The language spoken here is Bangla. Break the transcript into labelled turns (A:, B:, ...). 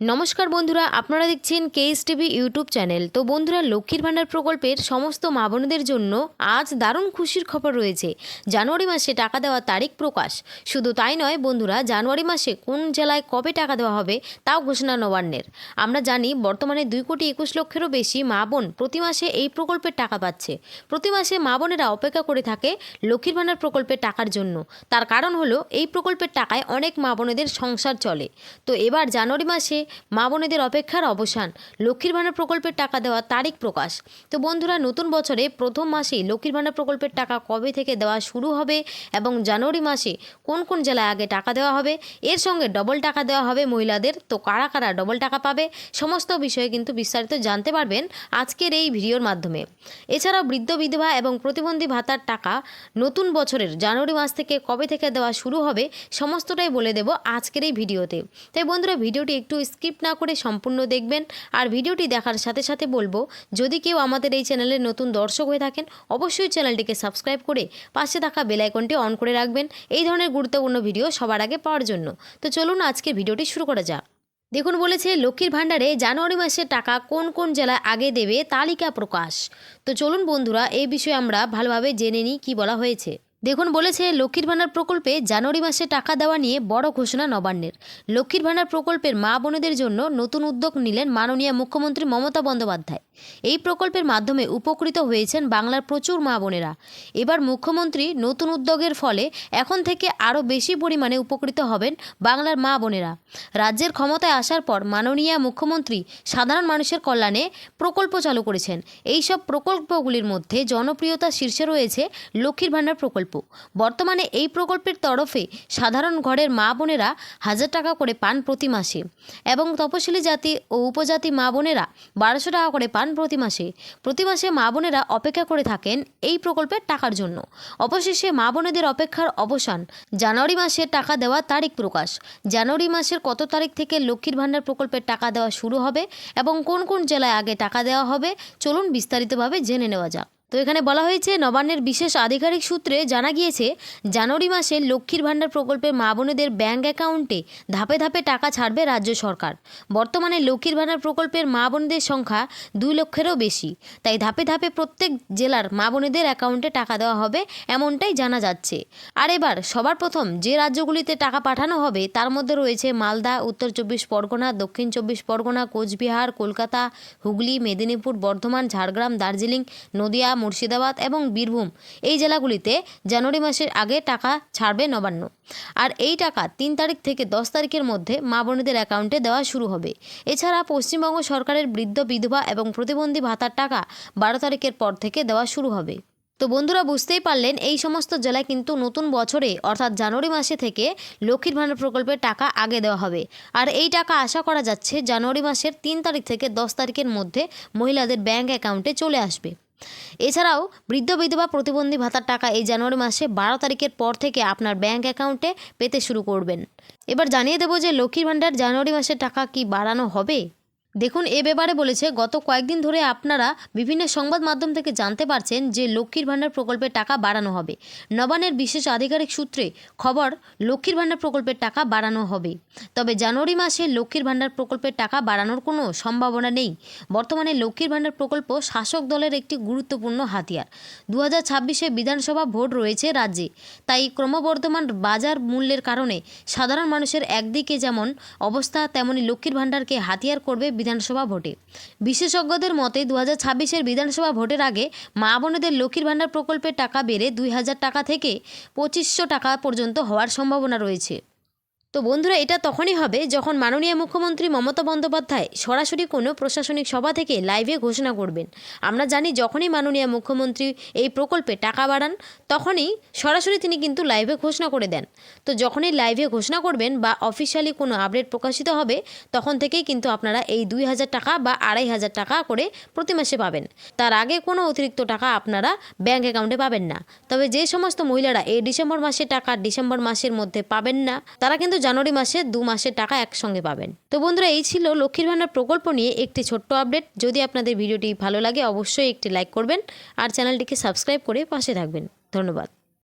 A: নমস্কার বন্ধুরা, আপনারা দেখছেন কেএসটিভি ইউটিউব চ্যানেল। তো বন্ধুরা, লক্ষ্মীর ভাণ্ডার প্রকল্পের সমস্ত মা বোনদের জন্য আজ দারুণ খুশির খবর রয়েছে। জানুয়ারি মাসে টাকা দেওয়ার তারিখ প্রকাশ। শুধু তাই নয় বন্ধুরা, জানুয়ারি মাসে কোন জেলায় কবে টাকা দেওয়া হবে তাও ঘোষণা নবান্নের। আমরা জানি বর্তমানে 2,21,00,000-এরও বেশি মা বোন প্রতি মাসে এই প্রকল্পের টাকা পাচ্ছে। প্রতি মাসে মা বোনেরা অপেক্ষা করে থাকে লক্ষ্মীর ভাণ্ডার প্রকল্পের টাকার জন্য। তার কারণ হলো এই প্রকল্পের টাকায় অনেক মা বোনেদের সংসার চলে। তো এবার জানুয়ারি মাসে মা বোনেদের অপেক্ষার অবসান, লক্ষ্মীর ভাণ্ডার প্রকল্পের টাকা দেওয়ার তারিখ প্রকাশ। তো বন্ধুরা, নতুন বছরে প্রথম মাসেই লক্ষ্মীর ভাণ্ডার প্রকল্পের টাকা কবে থেকে দেওয়া শুরু হবে এবং জানুয়ারি মাসে কোন কোন জেলায় আগে টাকা দেওয়া হবে, এর সঙ্গে ডবল টাকা দেওয়া হবে মহিলাদের, তো কারা কারা ডবল টাকা পাবে, সমস্ত বিষয়ে কিন্তু বিস্তারিত জানতে পারবেন আজকের এই ভিডিওর মাধ্যমে। এছাড়াও বৃদ্ধ বিধবা এবং প্রতিবন্ধী ভাতার টাকা নতুন বছরের জানুয়ারি মাস থেকে কবে থেকে দেওয়া শুরু হবে সমস্তটাই বলে দেব আজকের এই ভিডিওতে। তাই বন্ধুরা, ভিডিওটি একটু স্কিপ না করে সম্পূর্ণ দেখবেন। আর ভিডিওটি দেখার সাথে সাথে বলবো, যদি কেউ আমাদের এই চ্যানেলের নতুন দর্শক হয়ে থাকেন অবশ্যই চ্যানেলটিকে সাবস্ক্রাইব করে পাশে থাকা বেল আইকনটি অন করে রাখবেন এই ধরনের গুরুত্বপূর্ণ ভিডিও সবার আগে পাওয়ার জন্য। তো চলুন আজকের ভিডিওটি শুরু করা যাক। দেখুন, বলেছে লক্ষ্মীর ভাণ্ডারে জানুয়ারি মাসের টাকা কোন কোন জেলায় আগে দেবে তালিকা প্রকাশ। তো চলুন বন্ধুরা, এই বিষয়ে আমরা ভালোভাবে জেনে নিই কী বলা হয়েছে। দেখুন, বলেছে লক্ষ্মীর ভাণ্ডার প্রকল্পে জানুয়ারি মাসে টাকা দেওয়া নিয়ে বড় ঘোষণা নবান্নের। লক্ষ্মীর ভাণ্ডার প্রকল্পের মা বোনেদের জন্য নতুন উদ্যোগ নিলেন মাননীয় মুখ্যমন্ত্রী মমতা বন্দ্যোপাধ্যায়। এই প্রকল্পের মাধ্যমে উপকৃত হয়েছেন বাংলার প্রচুর মা বোনেরা। এবার মুখ্যমন্ত্রী নতুন উদ্যোগের ফলে এখন থেকে আরও বেশি পরিমাণে উপকৃত হবেন বাংলার মা বোনেরা। রাজ্যের ক্ষমতায় আসার পর মাননীয় মুখ্যমন্ত্রী সাধারণ মানুষের কল্যাণে প্রকল্প চালু করেছেন। এই সব প্রকল্পগুলির মধ্যে জনপ্রিয়তা শীর্ষে রয়েছে লক্ষ্মীর ভাণ্ডার প্রকল্প। বর্তমানে এই প্রকল্পের তরফে সাধারণ ঘরের মা বোনেরা 1,000 টাকা করে পান প্রতি মাসে এবং তপশিলি জাতি ও উপজাতি মা বোনেরা 1,200 টাকা করে পান প্রতি মাসে। প্রতি মাসে মা বোনেরা অপেক্ষা করে থাকেন এই প্রকল্পের টাকার জন্য। অবশেষে মা বোনেদের অপেক্ষার অবসান, জানুয়ারি মাসে টাকা দেওয়ার তারিখ প্রকাশ। জানুয়ারি মাসের কত তারিখ থেকে লক্ষ্মীর ভাণ্ডার প্রকল্পের টাকা দেওয়া শুরু হবে এবং কোন কোন জেলায় আগে টাকা দেওয়া হবে চলুন বিস্তারিতভাবে জেনে নেওয়া যাক। তো এখানে বলা হয়েছে, নবান্নের বিশেষ আধিকারিক সূত্রে জানা গিয়েছে জানুয়ারি মাসে লক্ষ্মীর ভাণ্ডার প্রকল্পে মা বোনেদের ব্যাঙ্ক অ্যাকাউন্টে ধাপে ধাপে টাকা ছাড়বে রাজ্য সরকার। বর্তমানে লক্ষ্মীর ভাণ্ডার প্রকল্পের মা বোনদের সংখ্যা 2 লক্ষেরও বেশি, তাই ধাপে ধাপে প্রত্যেক জেলার মা বোনেদের অ্যাকাউন্টে টাকা দেওয়া হবে এমনটাই জানা যাচ্ছে। আর এবার সবার প্রথম যে রাজ্যগুলিতে টাকা পাঠানো হবে তার মধ্যে রয়েছে মালদা, উত্তর 24 পরগনা, দক্ষিণ 24 পরগনা, কোচবিহার, কলকাতা, হুগলি, মেদিনীপুর, বর্ধমান, ঝাড়গ্রাম, দার্জিলিং, নদিয়া, মুর্শিদাবাদ এবং বীরভূম। এই জেলাগুলিতে জানুয়ারি মাসের আগে টাকা ছাড়বে নবান্ন। আর এই টাকা 3 তারিখ থেকে 10 তারিখের মধ্যে মা বোনেদের অ্যাকাউন্টে দেওয়া শুরু হবে। এছাড়া পশ্চিমবঙ্গ সরকারের বৃদ্ধ বিধবা এবং প্রতিবন্ধী ভাতার টাকা 12 তারিখের পর থেকে দেওয়া শুরু হবে। তো বন্ধুরা, বুঝতেই পারলেন এই সমস্ত জেলায় কিন্তু নতুন বছরে অর্থাৎ জানুয়ারি মাসে থেকে লক্ষ্মীর ভাণ্ডার প্রকল্পের টাকা আগে দেওয়া হবে। আর এই টাকা আশা করা যাচ্ছে জানুয়ারি মাসের 3 তারিখ থেকে 10 তারিখের মধ্যে মহিলাদের ব্যাঙ্ক অ্যাকাউন্টে চলে আসবে। এছাড়াও বৃদ্ধ বিধবা প্রতিবন্ধী ভাতার টাকা এই জানুয়ারি মাসে 12 তারিখের পর থেকে আপনার ব্যাঙ্ক অ্যাকাউন্টে পেতে শুরু করবেন। এবার জানিয়ে দেবো যে লক্ষ্মীর ভাণ্ডার জানুয়ারি মাসের টাকা কি বাড়ানো হবে। দেখুন, এ ব্যাপারে বলেছে গত কয়েকদিন ধরে আপনারা বিভিন্ন সংবাদ মাধ্যম থেকে জানতে পারছেন যে লক্ষ্মীর ভাণ্ডার প্রকল্পের টাকা বাড়ানো হবে। নবান্নের বিশেষ আধিকারিক সূত্রে খবর, লক্ষ্মীর ভাণ্ডার প্রকল্পের টাকা বাড়ানো হবে। তবে জানুয়ারি মাসে লক্ষ্মীর ভাণ্ডার প্রকল্পের টাকা বাড়ানোর কোনো সম্ভাবনা নেই। বর্তমানে লক্ষ্মীর ভাণ্ডার প্রকল্প শাসক দলের একটি গুরুত্বপূর্ণ হাতিয়ার। 2026-এ বিধানসভা ভোট রয়েছে রাজ্যে, তাই ক্রমবর্ধমান বাজার মূল্যের কারণে সাধারণ মানুষের একদিকে যেমন অবস্থা, তেমনি লক্ষ্মীর ভাণ্ডারকে হাতিয়ার করবে বিধানসভা ভোটে। বিশেষজ্ঞদের মতে 2026-এর বিধানসভা ভোটের আগে মা বোনেদের লক্ষ্মীর ভাণ্ডার প্রকল্পের টাকা বেড়ে 2,000 টাকা থেকে 2,500 টাকা পর্যন্ত হওয়ার সম্ভাবনা রয়েছে। তো বন্ধুরা, এটা তখনই হবে যখন মাননীয় মুখ্যমন্ত্রী মমতা বন্দ্যোপাধ্যায় সরাসরি কোনো প্রশাসনিক সভা থেকে লাইভে ঘোষণা করবেন। আমরা জানি যখনই মাননীয় মুখ্যমন্ত্রী এই প্রকল্পে টাকা বাড়ান তখনই সরাসরি তিনি কিন্তু লাইভে ঘোষণা করে দেন। তো যখনই লাইভে ঘোষণা করবেন বা অফিসিয়ালি কোনো আপডেট প্রকাশিত হবে তখন থেকেই কিন্তু আপনারা এই 2,000 টাকা বা 2,500 টাকা করে প্রতি মাসে পাবেন। তার আগে কোনো অতিরিক্ত টাকা আপনারা ব্যাঙ্ক অ্যাকাউন্টে পাবেন না। তবে যে সমস্ত মহিলারা এই ডিসেম্বর মাসে টাকা ডিসেম্বর মাসের মধ্যে পাবেন না তারা কিন্তু জানুয়ারি মাসে 2 মাসের টাকা একসঙ্গে পাবেন। তো বন্ধুরা, এই ছিল লক্ষ্মীর ভাণ্ডার প্রকল্প নিয়ে একটি ছোট্ট আপডেট। যদি আপনাদের ভিডিওটি ভালো লাগে অবশ্যই একটি লাইক করবেন আর চ্যানেলটিকে সাবস্ক্রাইব করে পাশে থাকবেন। ধন্যবাদ।